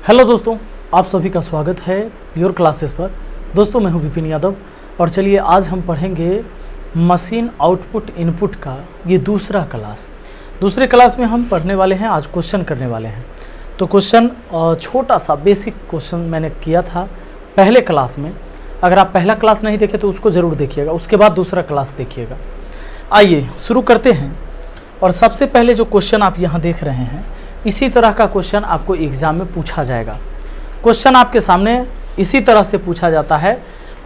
Hello दोस्तों, आप सभी का स्वागत है योर क्लासेस पर। दोस्तों मैं हूं विपिन यादव और चलिए आज हम पढ़ेंगे मशीन आउटपुट इनपुट का ये दूसरा क्लास। दूसरे क्लास में हम पढ़ने वाले हैं, आज क्वेश्चन करने वाले हैं। तो क्वेश्चन छोटा सा बेसिक क्वेश्चन मैंने किया था पहले क्लास में। अगर आप पहला क्लास नहीं देखे तो उसको ज़रूर देखिएगा, उसके बाद दूसरा क्लास देखिएगा। आइए शुरू करते हैं। और सबसे पहले जो क्वेश्चन आप यहाँ देख रहे हैं, इसी तरह का क्वेश्चन आपको एग्जाम में पूछा जाएगा। क्वेश्चन आपके सामने इसी तरह से पूछा जाता है।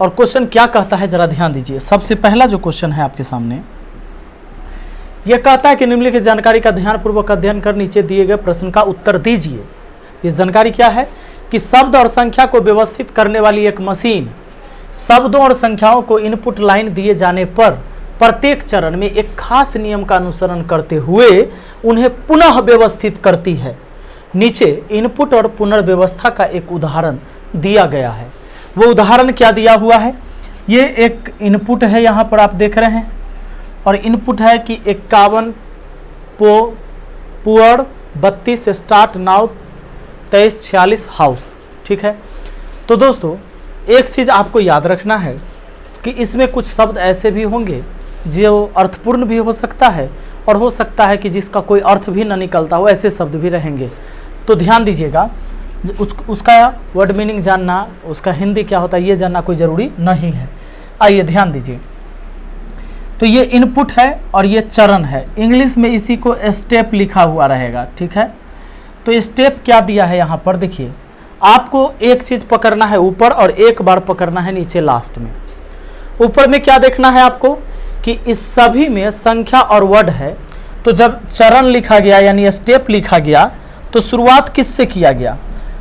और क्वेश्चन क्या कहता है जरा ध्यान दीजिए। सबसे पहला जो क्वेश्चन है आपके सामने, यह कहता है कि निम्नलिखित जानकारी का ध्यानपूर्वक अध्ययन कर नीचे दिए गए प्रश्न का उत्तर दीजिए। ये जानकारी क्या है कि शब्द और संख्या को व्यवस्थित करने वाली एक मशीन शब्दों और संख्याओं को इनपुट लाइन दिए जाने पर प्रत्येक चरण में एक खास नियम का अनुसरण करते हुए उन्हें पुनः व्यवस्थित करती है। नीचे इनपुट और पुनर्व्यवस्था का एक उदाहरण दिया गया है। वो उदाहरण क्या दिया हुआ है? ये एक इनपुट है, यहाँ पर आप देख रहे हैं, और इनपुट है कि 51 पुअर 32 स्टार्ट नाउ 2346 हाउस। ठीक है। तो दोस्तों एक चीज़ आपको याद रखना है कि इसमें कुछ शब्द ऐसे भी होंगे जो अर्थपूर्ण भी हो सकता है और हो सकता है कि जिसका कोई अर्थ भी ना निकलता हो, ऐसे शब्द भी रहेंगे। तो ध्यान दीजिएगा, उसका वर्ड मीनिंग जानना, उसका हिंदी क्या होता है ये जानना कोई ज़रूरी नहीं है। आइए ध्यान दीजिए। तो ये इनपुट है और ये चरण है। इंग्लिश में इसी को स्टेप लिखा हुआ रहेगा। ठीक है। तो स्टेप क्या दिया है यहाँ पर देखिए, आपको एक चीज़ पकड़ना है ऊपर और एक बार पकड़ना है नीचे लास्ट में। ऊपर में क्या देखना है आपको कि इस सभी में संख्या और वर्ड है। तो जब चरण लिखा गया यानी स्टेप लिखा गया तो शुरुआत किससे किया गया?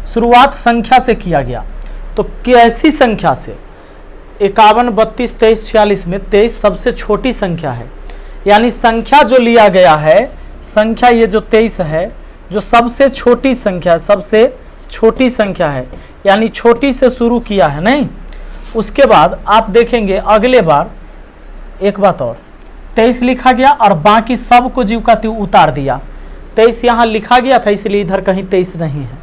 शुरुआत संख्या से किया गया। तो कैसी संख्या से? 51 32 23 46 में 23 सबसे छोटी संख्या है। यानी संख्या जो लिया गया है, संख्या ये जो 23 है, जो सबसे छोटी संख्या है, सबसे छोटी संख्या है, यानी छोटी से शुरू किया है नहीं। उसके बाद आप देखेंगे अगले बार एक बात और, 23 लिखा गया और बाकी सब को जीव का त्यों उतार दिया। 23 यहाँ लिखा गया था इसलिए इधर कहीं 23 नहीं है।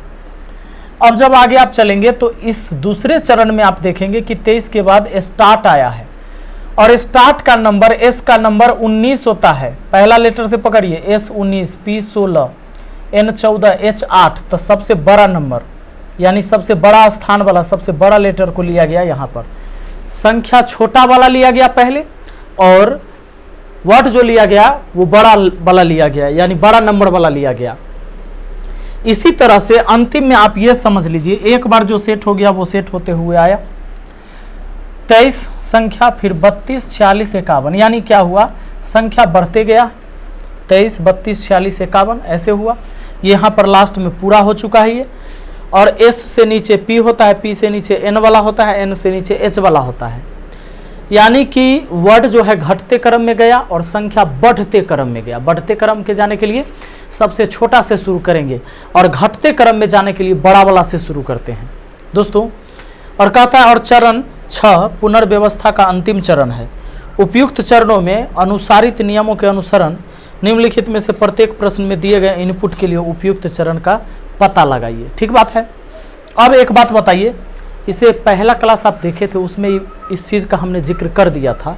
अब जब आगे आप चलेंगे तो इस दूसरे चरण में आप देखेंगे कि 23 के बाद स्टार्ट आया है और स्टार्ट का नंबर एस का नंबर 19 होता है। पहला लेटर से पकड़िए, एस 19, पी 16, एन 14, एच 8। तो सबसे बड़ा नंबर यानी सबसे बड़ा स्थान वाला सबसे बड़ा लेटर को लिया गया। यहाँ पर संख्या छोटा वाला लिया गया पहले और वर्ड जो लिया गया वो बड़ा वाला लिया गया, यानी बड़ा नंबर वाला लिया गया। इसी तरह से अंतिम में आप ये समझ लीजिए, एक बार जो सेट हो गया वो सेट होते हुए आया 23 संख्या, फिर 32 46 51, यानी क्या हुआ? संख्या बढ़ते गया, 23 32 46 51 ऐसे हुआ। यहाँ पर लास्ट में पूरा हो चुका है ये। और एस से नीचे पी होता है, पी से नीचे एन वाला होता है, एन से नीचे एच वाला होता है। यानी कि वर्ड जो है घटते क्रम में गया और संख्या बढ़ते क्रम में गया। बढ़ते क्रम के जाने के लिए सबसे छोटा से शुरू करेंगे और घटते क्रम में जाने के लिए बड़ा वाला से शुरू करते हैं दोस्तों। और कहता है और चरण 6 पुनर्व्यवस्था का अंतिम चरण है। उपयुक्त चरणों में अनुसारित नियमों के अनुसरण निम्नलिखित में से प्रत्येक प्रश्न में दिए गए इनपुट के लिए उपयुक्त चरण का पता लगाइए। ठीक बात है। अब एक बात बताइए, इसे पहला क्लास आप देखे थे उसमें इस चीज़ का हमने जिक्र कर दिया था।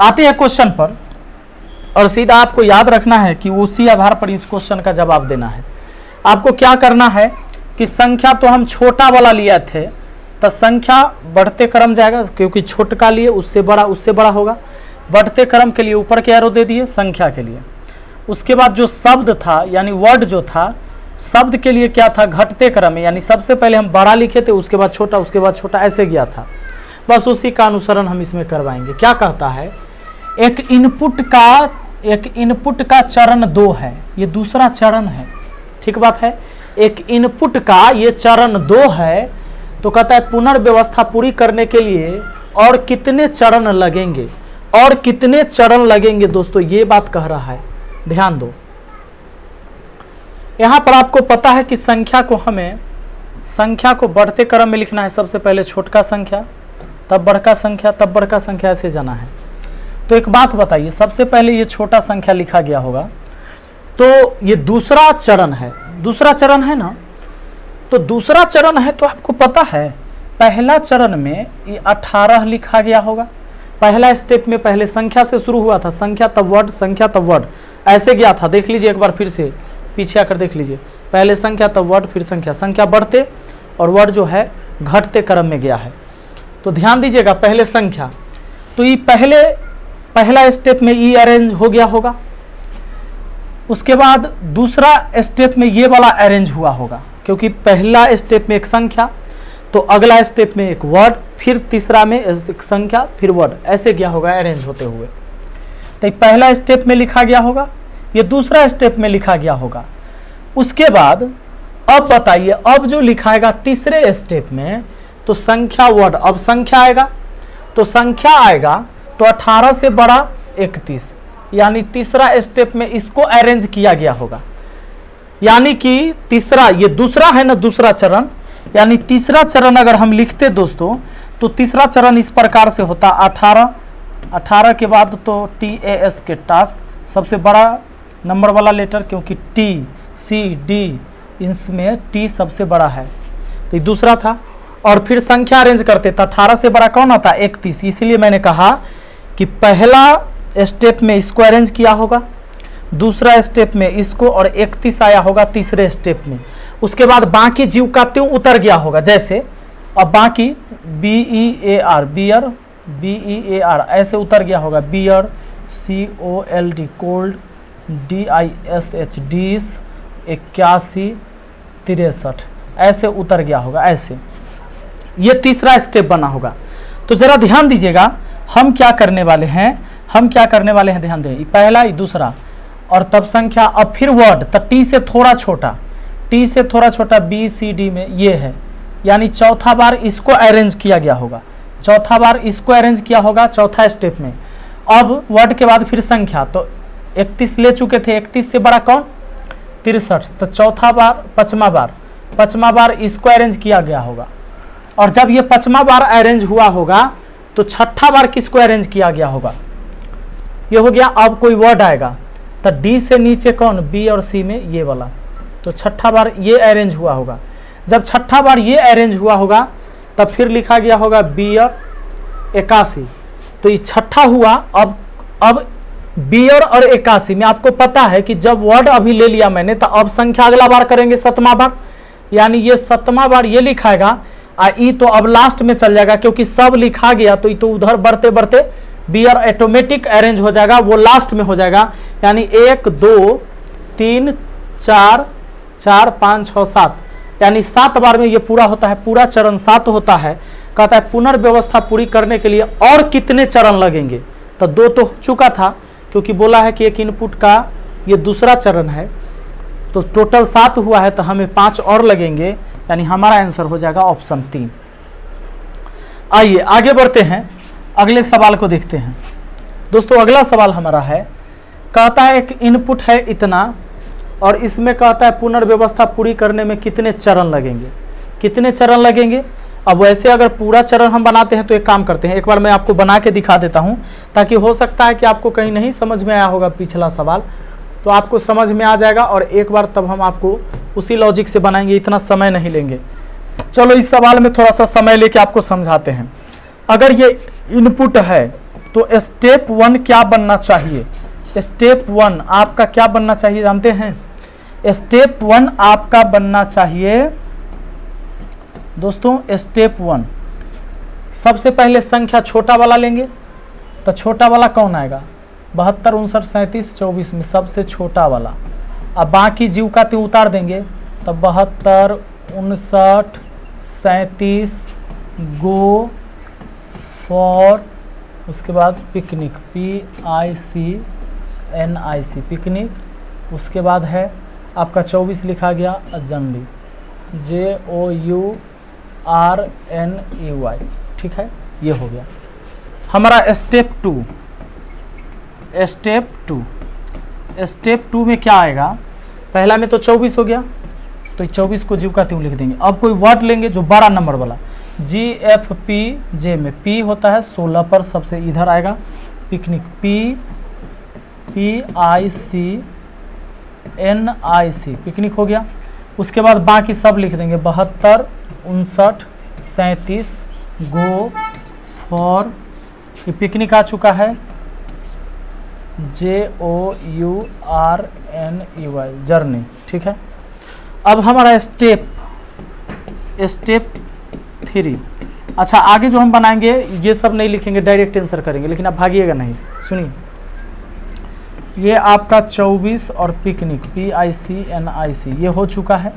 आते हैं क्वेश्चन पर और सीधा आपको याद रखना है कि उसी आधार पर इस क्वेश्चन का जवाब देना है। आपको क्या करना है कि संख्या तो हम छोटा वाला लिए थे, तो संख्या बढ़ते क्रम जाएगा क्योंकि छोटका लिए उससे बड़ा होगा। बढ़ते क्रम के लिए ऊपर के एरो दे दिए संख्या के लिए। उसके बाद जो शब्द था यानी वर्ड जो था, शब्द के लिए क्या था? घटते क्रम में, यानी सबसे पहले हम बड़ा लिखे थे, उसके बाद छोटा, उसके बाद छोटा, ऐसे गया था। बस उसी का अनुसरण हम इसमें करवाएंगे। क्या कहता है? एक इनपुट का चरण 2 है, ये दूसरा चरण है। ठीक बात है। एक इनपुट का ये चरण 2 है। तो कहता है पुनर्व्यवस्था पूरी करने के लिए और कितने चरण लगेंगे, और कितने चरण लगेंगे दोस्तों, ये बात कह रहा है। ध्यान दो, यहाँ पर आपको पता है कि संख्या को बढ़ते क्रम में लिखना है। सबसे पहले छोटका संख्या, तब बड़का संख्या, तब बड़का संख्या, ऐसे जाना है। तो एक बात बताइए, सबसे पहले ये छोटा संख्या लिखा गया होगा, तो ये दूसरा चरण है। दूसरा चरण है ना, तो दूसरा चरण है, तो आपको पता है पहला चरण में ये 18 लिखा गया होगा। पहला स्टेप में पहले संख्या से शुरू हुआ था, संख्या तब वर्ड, संख्या तब वर्ड, ऐसे गया था। देख लीजिए एक बार फिर से पीछे आकर देख लीजिए, पहले संख्या तब वर्ड फिर संख्या, संख्या बढ़ते और वर्ड जो है घटते क्रम में गया है। तो ध्यान दीजिएगा, पहले संख्या, तो ये पहला स्टेप में ई अरेंज हो गया होगा। उसके बाद दूसरा स्टेप में ये वाला अरेंज हुआ होगा, क्योंकि पहला स्टेप में एक संख्या, तो अगला स्टेप में एक वर्ड, फिर तीसरा में एक संख्या, फिर वर्ड, ऐसे गया होगा अरेंज होते हुए। तो पहला स्टेप में लिखा गया होगा, ये दूसरा स्टेप में लिखा गया होगा। उसके बाद अब बताइए, अब जो लिखाएगा तीसरे स्टेप में, तो संख्या वर्ड, अब संख्या आएगा, तो संख्या आएगा तो 18 से बड़ा 31, यानी तीसरा स्टेप में इसको अरेंज किया गया होगा। यानी कि तीसरा, ये दूसरा है ना दूसरा चरण, यानी तीसरा चरण अगर हम लिखते दोस्तों, तो तीसरा चरण इस प्रकार से होता 18 के बाद तो TAS के टास्क, सबसे बड़ा नंबर वाला लेटर, क्योंकि TCD इसमें T सबसे बड़ा है, तो ये दूसरा था। और फिर संख्या अरेंज करते था, 18 से बड़ा कौन आता 31, इसलिए मैंने कहा कि पहला स्टेप में इसको अरेंज किया होगा, दूसरा स्टेप में इसको, और 31 आया होगा तीसरे स्टेप में। उसके बाद बाकी जीव का त्यों उतर गया होगा, जैसे अब बाकी BEAR, बियर, BEAR ऐसे उतर गया होगा, beer, COLD cold, DISH dish, 81 63 ऐसे उतर गया होगा, ऐसे ये तीसरा स्टेप बना होगा। तो जरा ध्यान दीजिएगा, हम क्या करने वाले हैं, ध्यान दें, पहला ये दूसरा, और तब संख्या, अब फिर वर्ड, तब T से थोड़ा छोटा, BCD में ये है, यानी चौथा बार इसको अरेंज किया गया होगा, चौथा स्टेप में। अब वर्ड के बाद फिर संख्या, तो 31 ले चुके थे, 31 से बड़ा कौन 63, तो पांचवा बार इसको अरेंज किया गया होगा। और जब ये 5वां बार अरेंज हुआ होगा, तो 6ठा बार किसको अरेंज किया गया होगा, ये हो गया। अब कोई वर्ड आएगा, तो D से नीचे कौन, B और C में ये वाला, तो 6ठा बार ये अरेंज हुआ होगा। जब 6ठा बार ये अरेंज हुआ होगा, तब फिर लिखा गया होगा बियर 81, तो ये 6ठा हुआ। अब बियर और 81 में आपको पता है कि जब वर्ड अभी ले लिया मैंने, तो अब संख्या अगला बार करेंगे 7वां बार, यानी ये 7वां बार ये लिखाएगा, ई तो अब लास्ट में चल जाएगा, क्योंकि सब लिखा गया, तो ये तो उधर बढ़ते बढ़ते बियर ऑटोमेटिक अरेंज हो जाएगा, वो लास्ट में हो जाएगा। यानी 1 2 3 4 4 5 6 7, यानी 7 बार में ये पूरा होता है, पूरा चरण 7 होता है। कहता है पुनर्व्यवस्था पूरी करने के लिए और कितने चरण लगेंगे, तो 2 तो हो चुका था, क्योंकि बोला है कि एक इनपुट का ये दूसरा चरण है, तो टोटल 7 हुआ है, तो हमें 5 और लगेंगे, यानी हमारा आंसर हो जाएगा ऑप्शन 3। आइए आगे बढ़ते हैं, अगले सवाल को देखते हैं। दोस्तों अगला सवाल हमारा है, कहता है एक इनपुट है इतना, और इसमें कहता है पुनर्व्यवस्था पूरी करने में कितने चरण लगेंगे। अब वैसे अगर पूरा चरण हम बनाते हैं, तो एक काम करते हैं, एक बार मैं आपको बना के दिखा देता हूं, ताकि हो सकता है कि आपको कहीं नहीं समझ में आया होगा पिछला सवाल, तो आपको समझ में आ जाएगा, और एक बार तब हम आपको उसी लॉजिक से बनाएंगे, इतना समय नहीं लेंगे। चलो इस सवाल में थोड़ा सा समय लेके आपको समझाते हैं। अगर ये इनपुट है, तो स्टेप 1 क्या बनना चाहिए, स्टेप 1 आपका क्या बनना चाहिए जानते हैं? स्टेप 1 आपका बनना चाहिए दोस्तों, स्टेप 1 सबसे पहले संख्या छोटा वाला लेंगे, तो छोटा वाला कौन आएगा, 72 59 37 24 में सबसे छोटा वाला। अब बाकी जीव का त्यों उतार देंगे, तो 72 59 37 गो फॉर, उसके बाद पिकनिक PICNIC पिकनिक, उसके बाद है आपका 24 लिखा गया अजंडी JOURNEY, ठीक है, ये हो गया हमारा स्टेप 2। स्टेप 2 में क्या आएगा, पहला में तो 24 हो गया, तो 24 को जीव का त्यों लिख देंगे। अब कोई वर्ड लेंगे जो बड़ा नंबर वाला, GFPJ में P होता है 16 पर, सबसे इधर आएगा पिकनिक PICNIC पिकनिक हो गया। उसके बाद बाकी सब लिख देंगे 72, 59, 37, गो फॉर, ये पिकनिक आ चुका है, JOURNEY जर्नी, ठीक है। अब हमारा स्टेप 3। अच्छा, आगे जो हम बनाएंगे ये सब नहीं लिखेंगे, डायरेक्ट आंसर करेंगे, लेकिन आप भागिएगा नहीं। सुनिए, ये आपका 24 और पिकनिक PICNIC ये हो चुका है।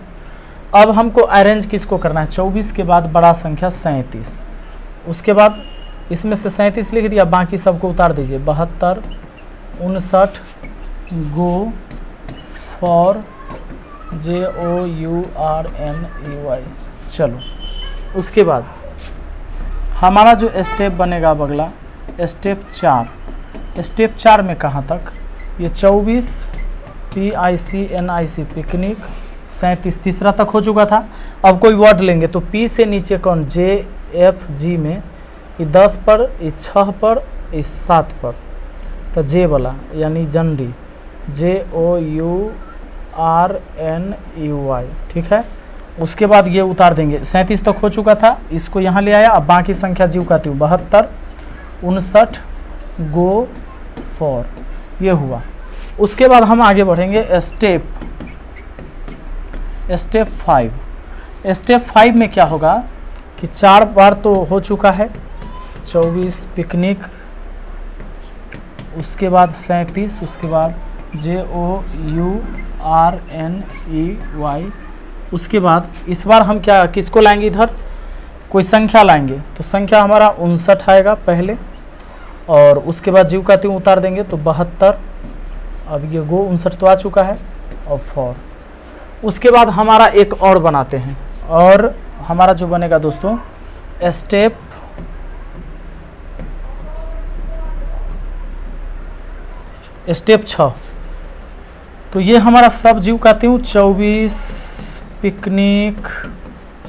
अब हमको अरेंज किसको करना है, 24 के बाद बड़ा संख्या 37, उसके बाद इसमें से 37 लिख दिया, बाकी सबको उतार दीजिए, 72, 59, गो फॉर JOURNEY। चलो, उसके बाद हमारा जो स्टेप बनेगा अब अगला स्टेप 4। स्टेप 4 में कहाँ तक, ये 24 PICNIC पिकनिक, 37 तीसरा तक हो चुका था। अब कोई वर्ड लेंगे तो P से नीचे कौन, JFG में ये 10 पर, ये 6 पर, ये 7 पर, तो J वाला यानी जनरी, JOURNEY, ठीक है। उसके बाद ये उतार देंगे, 37 तक हो चुका था, इसको यहाँ ले आया। अब बाकी संख्या जीव कहती हूँ, 72, 59, गो फॉर, ये हुआ। उसके बाद हम आगे बढ़ेंगे स्टेप 5। स्टेप 5 में क्या होगा कि 4 बार तो हो चुका है, 24 पिकनिक, उसके बाद 37, उसके बाद JOURNEY। उसके बाद इस बार हम क्या किसको लाएंगे, इधर कोई संख्या लाएंगे, तो संख्या हमारा 59 आएगा पहले, और उसके बाद जीव कहती हूँ उतार देंगे तो 72। अब ये गो 59 तो आ चुका है, और फॉर। उसके बाद हमारा एक और बनाते हैं, और हमारा जो बनेगा दोस्तों स्टेप 6। तो ये हमारा सब जीव कहती हूँ 24 पिकनिक,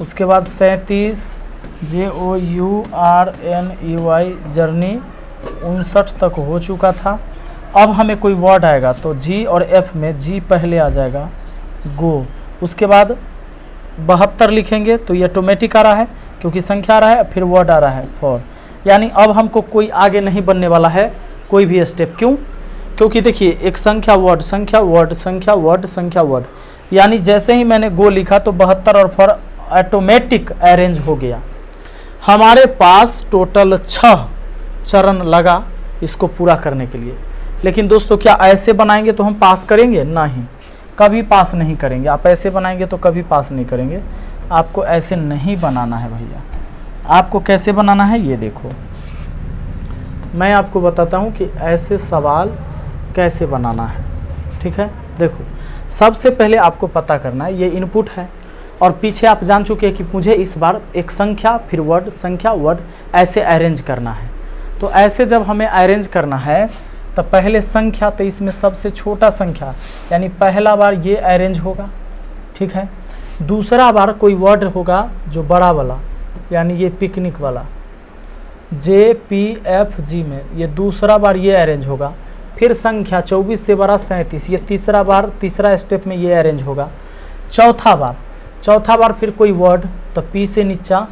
उसके बाद 37 JOURNEY जर्नी, 59 तक हो चुका था। अब हमें कोई वर्ड आएगा तो G और F में G पहले आ जाएगा, गो। उसके बाद 72 लिखेंगे तो ये ऑटोमेटिक आ रहा है क्योंकि संख्या आ रहा है, फिर वर्ड आ रहा है फॉर। यानी अब हमको कोई आगे नहीं बनने वाला है कोई भी स्टेप। क्यों? क्योंकि देखिए एक संख्या वर्ड, संख्या वर्ड, संख्या वर्ड, संख्या वर्ड, यानी जैसे ही मैंने गो लिखा तो 72 और फॉर ऑटोमेटिक अरेंज हो गया। हमारे पास टोटल 6 चरण लगा इसको पूरा करने के लिए। लेकिन दोस्तों क्या ऐसे बनाएंगे तो हम पास करेंगे? नहीं, कभी पास नहीं करेंगे। आप ऐसे बनाएंगे तो कभी पास नहीं करेंगे। आपको ऐसे नहीं बनाना है भैया। आपको कैसे बनाना है ये देखो, मैं आपको बताता हूँ कि ऐसे सवाल कैसे बनाना है। ठीक है, देखो सबसे पहले आपको पता करना है, ये इनपुट है और पीछे आप जान चुके हैं कि मुझे इस बार एक संख्या फिर वर्ड, संख्या वर्ड ऐसे अरेंज करना है। तो ऐसे जब हमें अरेंज करना है तो पहले संख्या, तो इसमें सबसे छोटा संख्या यानी पहला बार ये अरेंज होगा। ठीक है, दूसरा बार कोई वर्ड होगा जो बड़ा वाला यानी ये पिकनिक वाला JPFG में, ये दूसरा बार ये अरेंज होगा। फिर संख्या 24 से बड़ा 37, ये तीसरा बार, तीसरा स्टेप में ये अरेंज होगा। चौथा बार फिर कोई वर्ड तो P से नीचा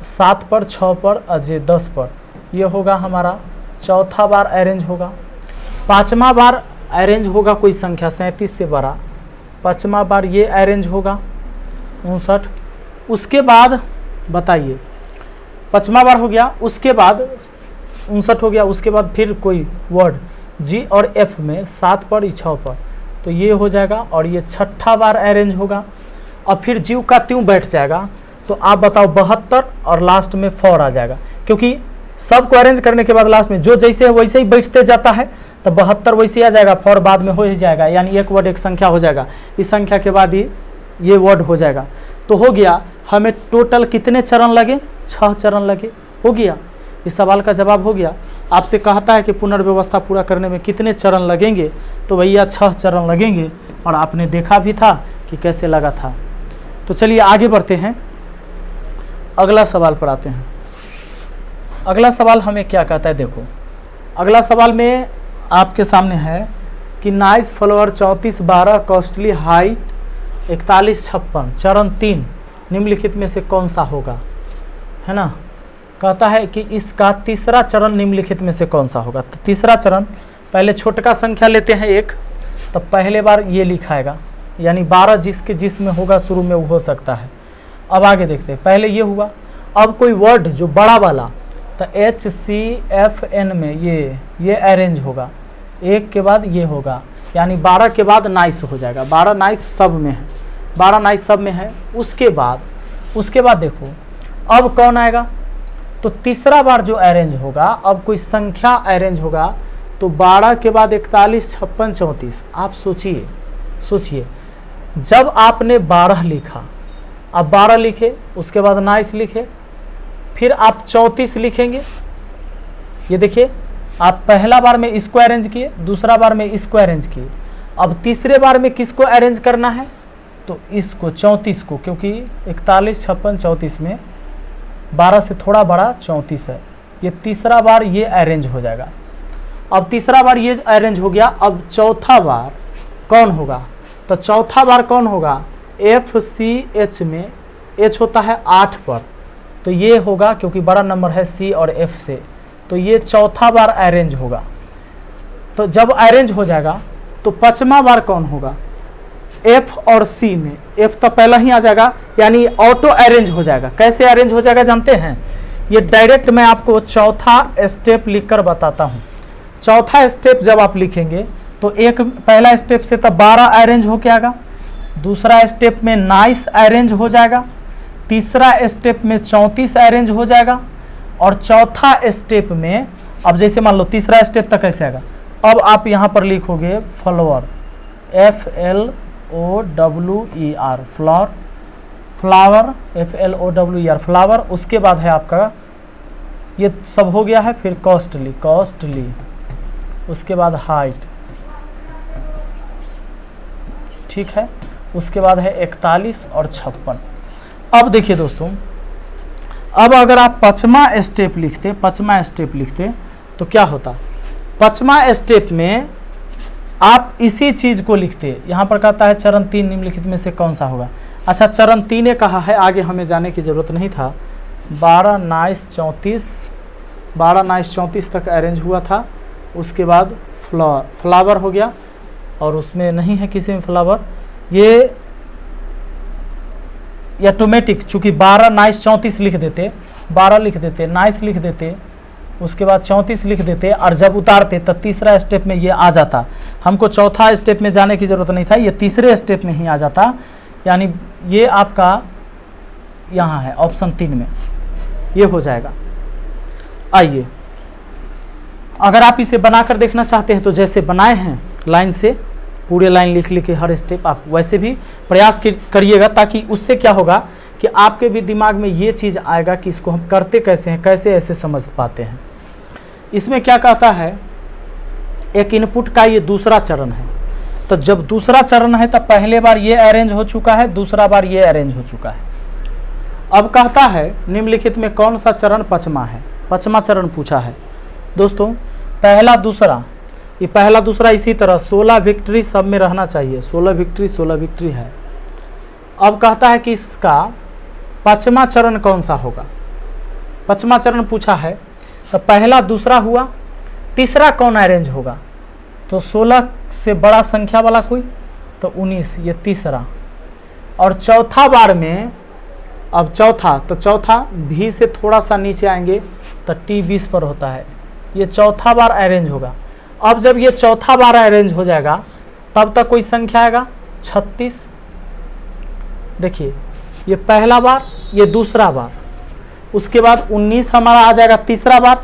7 पर, 6 पर, अजय 10 पर, ये होगा हमारा चौथा बार अरेंज होगा। पांचवा बार अरेंज होगा कोई संख्या 37 से बड़ा, पांचवा बार ये अरेंज होगा 59। उसके बाद बताइए पांचवा बार हो गया, उसके बाद 59 हो गया। उसके बाद फिर कोई वर्ड G और F में 7 पर, 6 पर, तो ये हो जाएगा और ये छठा बार अरेंज होगा। और फिर जीव का त्यों बैठ जाएगा। तो आप बताओ 72 और लास्ट में 4 आ जाएगा, क्योंकि सबको अरेंज करने के बाद लास्ट में जो जैसे है वैसे ही बैठते जाता है। तो 72 वैसे ही आ जाएगा, 4 बाद में हो ही जाएगा, यानी एक वर्ड एक संख्या हो जाएगा। इस संख्या के बाद ही ये वर्ड हो जाएगा। तो हो गया, हमें टोटल कितने चरण लगे? 6 चरण लगे। हो गया, इस सवाल का जवाब हो गया। आपसे कहता है कि पुनर्व्यवस्था पूरा करने में कितने चरण लगेंगे, तो भैया 6 चरण लगेंगे और आपने देखा भी था कि कैसे लगा था। तो चलिए आगे बढ़ते हैं, अगला सवाल पर आते हैं। अगला सवाल हमें क्या कहता है, देखो अगला सवाल में आपके सामने है कि नाइस फ्लावर 34 12 कॉस्टली हाइट 41, 56 चरण 3 निम्नलिखित में से कौन सा होगा, है ना। कहता है कि इसका तीसरा चरण निम्नलिखित में से कौन सा होगा। तो तीसरा चरण, पहले छोटका संख्या लेते हैं 1, तो पहले बार ये लिखाएगा, यानी 12 जिसमें होगा शुरू में वो हो सकता है। अब आगे देखते हैं, पहले ये हुआ, अब कोई वर्ड जो बड़ा वाला, तो HCFN में ये अरेंज होगा, 1 के बाद ये होगा, यानी 12 के बाद नाइस हो जाएगा। 12 नाइस सब में है, 12 नाइस सब में है। उसके बाद देखो अब कौन आएगा, तो तीसरा बार जो अरेंज होगा, अब कोई संख्या अरेंज होगा, तो 12 के बाद 41, 56, 34। आप सोचिए जब आपने 12 लिखा, अब 12 लिखे, उसके बाद नाइस लिखे, फिर आप 34 लिखेंगे। ये देखिए, आप पहला बार में इसको अरेंज किए, दूसरा बार में इसको अरेंज किए, अब तीसरे बार में किसको अरेंज करना है, तो इसको 34 को, क्योंकि 41, 56, 34 में 12 से थोड़ा बड़ा 34 है। ये तीसरा बार ये अरेंज हो जाएगा। अब तीसरा बार ये अरेंज हो गया, अब चौथा बार कौन होगा, तो चौथा बार कौन होगा, FCH में H होता है 8 पर, तो ये होगा, क्योंकि बड़ा नंबर है C और F से, तो ये चौथा बार अरेंज होगा। तो जब अरेंज हो जाएगा तो पांचवा बार कौन होगा, F और C में, F तो पहला ही आ जाएगा, यानी ऑटो अरेंज हो जाएगा। कैसे अरेंज हो जाएगा जानते हैं, ये डायरेक्ट मैं आपको चौथा स्टेप लिखकर बताता हूँ। चौथा स्टेप जब आप लिखेंगे तो एक पहला स्टेप से तो 12 अरेंज हो के आएगा, दूसरा स्टेप में नाइस अरेंज हो जाएगा, तीसरा स्टेप में 34 अरेंज हो जाएगा, और चौथा स्टेप में, अब जैसे मान लो तीसरा स्टेप तक कैसे आएगा, अब आप यहाँ पर लिखोगे flower, FLOWER, flower, FLOWER, flower. उसके बाद है आपका, ये सब हो गया है, फिर कॉस्टली, उसके बाद हाइट, ठीक है, उसके बाद है 41 और 56। अब देखिए दोस्तों, अब अगर आप पांचवा स्टेप लिखते तो क्या होता, पांचवा स्टेप में आप इसी चीज को लिखते। यहाँ पर कहता है चरण 3 निम्नलिखित में से कौन सा होगा। अच्छा, चरण 3 ने कहा है, आगे हमें जाने की जरूरत नहीं था। 12 नाइस 34 तक अरेंज हुआ था, उसके बाद फ्लावर हो गया, और उसमें नहीं है किसी में फ्लावर, ये ऑटोमेटिक, चूंकि 12 नाइस 34 लिख देते, 12 लिख देते, नाइस लिख देते, उसके बाद 34 लिख देते, और जब उतारते तब तीसरा स्टेप में ये आ जाता। हमको चौथा स्टेप में जाने की जरूरत नहीं था, ये तीसरे स्टेप में ही आ जाता, यानी ये आपका यहाँ है ऑप्शन 3 में ये हो जाएगा। आइए, अगर आप इसे बनाकर देखना चाहते हैं तो जैसे बनाए हैं लाइन से, पूरे लाइन लिख के हर स्टेप, आप वैसे भी प्रयास करिएगा, ताकि उससे क्या होगा कि आपके भी दिमाग में ये चीज़ आएगा कि इसको हम करते कैसे हैं, कैसे ऐसे समझ पाते हैं। इसमें क्या कहता है, एक इनपुट का ये दूसरा चरण है, तो जब दूसरा चरण है तब पहले बार ये अरेंज हो चुका है, दूसरा बार ये अरेंज हो चुका है। अब कहता है निम्नलिखित में कौन सा चरण पांचवा है, पांचवा चरण पूछा है दोस्तों। पहला दूसरा, ये पहला दूसरा इसी तरह 16 विक्ट्री सब में रहना चाहिए, 16 विक्ट्री है। अब कहता है कि इसका पांचवा चरण कौन सा होगा, पांचवा चरण पूछा है, तो पहला दूसरा हुआ, तीसरा कौन अरेंज होगा, तो 16 से बड़ा संख्या वाला कोई, तो 19, ये तीसरा। और चौथा बार में, अब चौथा, तो चौथा भी से थोड़ा सा नीचे आएंगे तो T 20 पर होता है, ये चौथा बार अरेंज होगा। अब जब ये चौथा बार अरेंज हो जाएगा तब तक कोई संख्या आएगा 36। देखिए, ये पहला बार, ये दूसरा बार, उसके बाद 19 हमारा आ जाएगा तीसरा बार,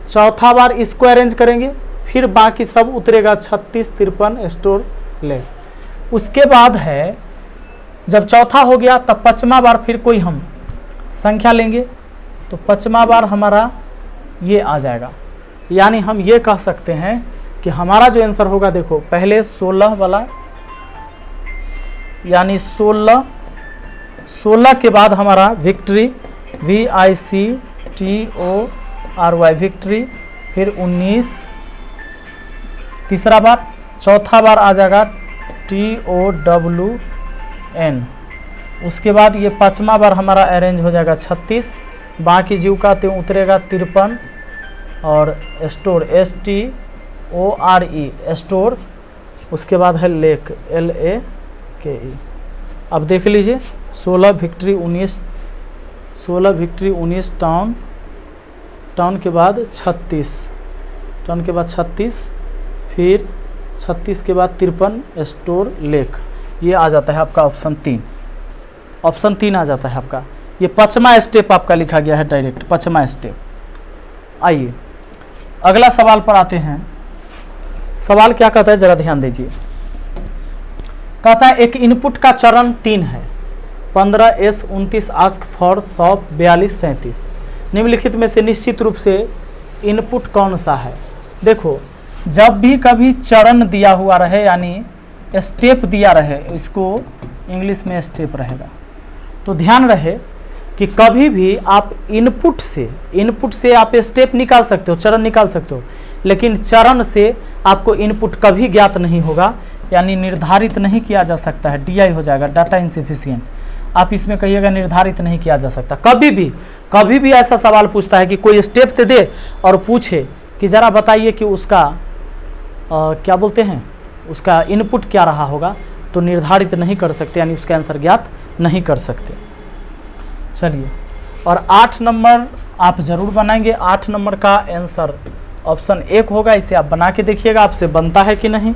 चौथा बार इसको अरेंज करेंगे, फिर बाकी सब उतरेगा 36, 53 स्टोर ले। उसके बाद है, जब चौथा हो गया तब पांचवा बार फिर कोई हम संख्या लेंगे, तो पांचवा बार हमारा ये आ जाएगा। यानी हम ये कह सकते हैं कि हमारा जो आंसर होगा, देखो पहले 16 वाला, यानी 16 के बाद हमारा विक्ट्री, VICTORY विक्ट्री, फिर 19 तीसरा बार, चौथा बार आ जाएगा TOWER N। उसके बाद ये 5वां बार हमारा अरेंज हो जाएगा 36, बाकी जीव का त्यों उतरेगा 53 और स्टोर STORE स्टोर। उसके बाद है लेक LAKE। अब देख लीजिए 16 विक्ट्री 19 टाउन के बाद 36 फिर 36 के बाद 53 स्टोर लेक। ये आ जाता है आपका ऑप्शन 3 आ जाता है आपका। ये 5वां स्टेप आपका लिखा गया है डायरेक्ट 5वां स्टेप। आइए अगला सवाल पर आते हैं। सवाल क्या कहता है जरा ध्यान दीजिए। कहता है एक इनपुट का चरण 3 है 15S 29 आस्क फॉर शॉप 42 37। निम्नलिखित में से निश्चित रूप से इनपुट कौन सा है। देखो जब भी कभी चरण दिया हुआ रहे यानी स्टेप दिया रहे, इसको इंग्लिश में स्टेप रहेगा, तो ध्यान रहे कि कभी भी आप इनपुट से आप स्टेप निकाल सकते हो, चरण निकाल सकते हो, लेकिन चरण से आपको इनपुट कभी ज्ञात नहीं होगा, यानी निर्धारित नहीं किया जा सकता है। DI हो जाएगा, डाटा इनसफिशिएंट। आप इसमें कहिएगा निर्धारित नहीं किया जा सकता। कभी भी ऐसा सवाल पूछता है कि कोई स्टेप दे दे और पूछे कि ज़रा बताइए कि उसका क्या बोलते हैं, उसका इनपुट क्या रहा होगा, तो निर्धारित नहीं कर सकते, यानी उसका आंसर ज्ञात नहीं कर सकते। चलिए, और 8 नंबर आप ज़रूर बनाएंगे। 8 नंबर का आंसर ऑप्शन 1 होगा। इसे आप बना के देखिएगा आपसे बनता है कि नहीं।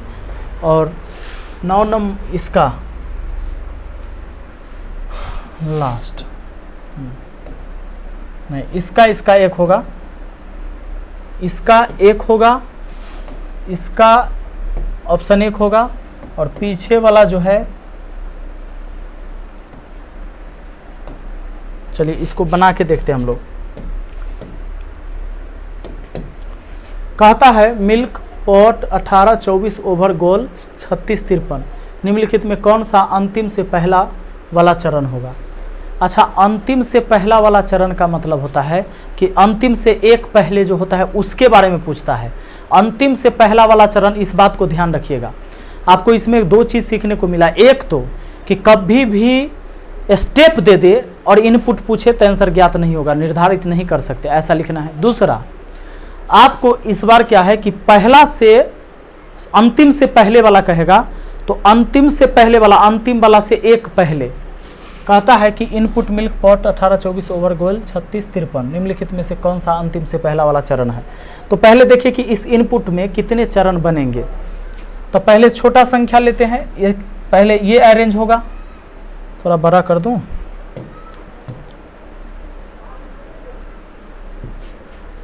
और 9 नंबर इसका लास्ट नहीं, इसका 1 होगा, इसका 1 होगा, इसका ऑप्शन 1 होगा, और पीछे वाला जो है, चलिए इसको बना के देखते हैं हम लोग। कहता है मिल्क पॉट 18 24 ओवर गोल 36 53। निम्नलिखित में कौन सा अंतिम से पहला वाला चरण होगा। अच्छा, अंतिम से पहला वाला चरण का मतलब होता है कि अंतिम से एक पहले जो होता है उसके बारे में पूछता है। अंतिम से पहला वाला चरण, इस बात को ध्यान रखिएगा। आपको इसमें 2 चीज़ सीखने को मिला। एक तो कि कभी भी स्टेप दे दे और इनपुट पूछे तो आंसर ज्ञात नहीं होगा, निर्धारित नहीं कर सकते, ऐसा लिखना है। दूसरा, आपको इस बार क्या है कि पहला से अंतिम से पहले वाला कहेगा, तो अंतिम से पहले वाला अंतिम वाला से एक पहले कहता है कि इनपुट मिल्क पॉट 18 24 ओवर गोल 36 53। निम्नलिखित में से कौन सा अंतिम से पहला वाला चरण है। तो पहले देखिए कि इस इनपुट में कितने चरण बनेंगे। तो पहले छोटा संख्या लेते हैं। ये पहले ये अरेंज होगा, थोड़ा बड़ा कर दूं,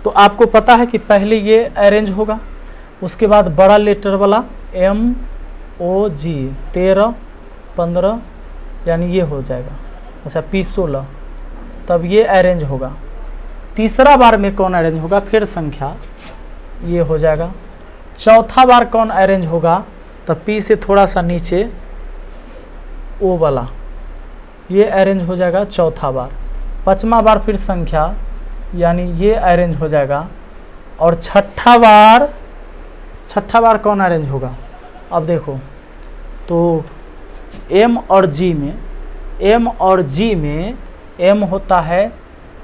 तो आपको पता है कि पहले ये अरेंज होगा, उसके बाद बड़ा लेटर वाला MOG 13 15, यानी ये हो जाएगा। अच्छा, P16, तब ये अरेंज होगा। तीसरा बार में कौन अरेंज होगा, फिर संख्या ये हो जाएगा। चौथा बार कौन अरेंज होगा, तब P से थोड़ा सा नीचे O वाला, ये अरेंज हो जाएगा चौथा बार। 5वां बार फिर संख्या, यानी ये अरेंज हो जाएगा। और छठा बार कौन अरेंज होगा। अब देखो तो M और G में M होता है,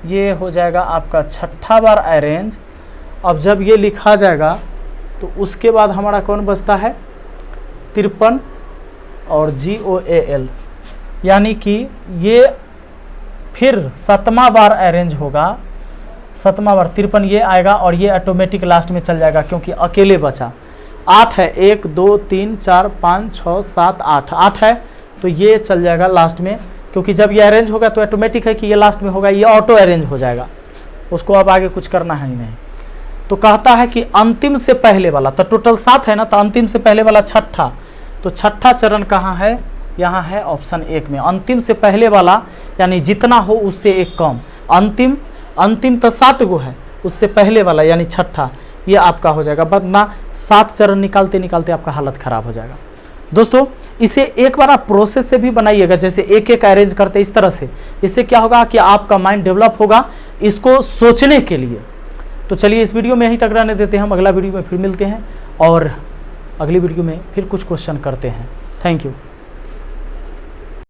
ये हो जाएगा आपका छठा बार अरेंज। अब जब ये लिखा जाएगा तो उसके बाद हमारा कौन बचता है 53 और GOAL, यानी कि ये फिर 7वां बार अरेंज होगा। 7वां बार 53 ये आएगा और ये ऑटोमेटिक लास्ट में चल जाएगा क्योंकि अकेले बचा। 8 है, 1 2 3 4 5 6 7 8 है, तो ये चल जाएगा लास्ट में, क्योंकि जब ये अरेंज होगा तो ऑटोमेटिक है कि ये लास्ट में होगा, ये ऑटो अरेंज हो जाएगा, उसको अब आगे कुछ करना है ही नहीं। तो कहता है कि अंतिम से पहले वाला, तो टोटल 7 है ना, तो अंतिम से पहले वाला छठा, तो छठा चरण कहाँ है, यहाँ है ऑप्शन 1 में। अंतिम से पहले वाला यानी जितना हो उससे एक कम, अंतिम तो 7 गो है, उससे पहले वाला यानी छठा, ये आपका हो जाएगा। वरना 7 चरण निकालते निकालते आपका हालत ख़राब हो जाएगा। दोस्तों इसे एक बार आप प्रोसेस से भी बनाइएगा, जैसे एक एक अरेंज करते इस तरह से। इससे क्या होगा कि आपका माइंड डेवलप होगा इसको सोचने के लिए। तो चलिए इस वीडियो में यहीं तक रहने देते हैं, हम अगला वीडियो में फिर मिलते हैं और अगली वीडियो में फिर कुछ क्वेश्चन करते हैं। Thank you.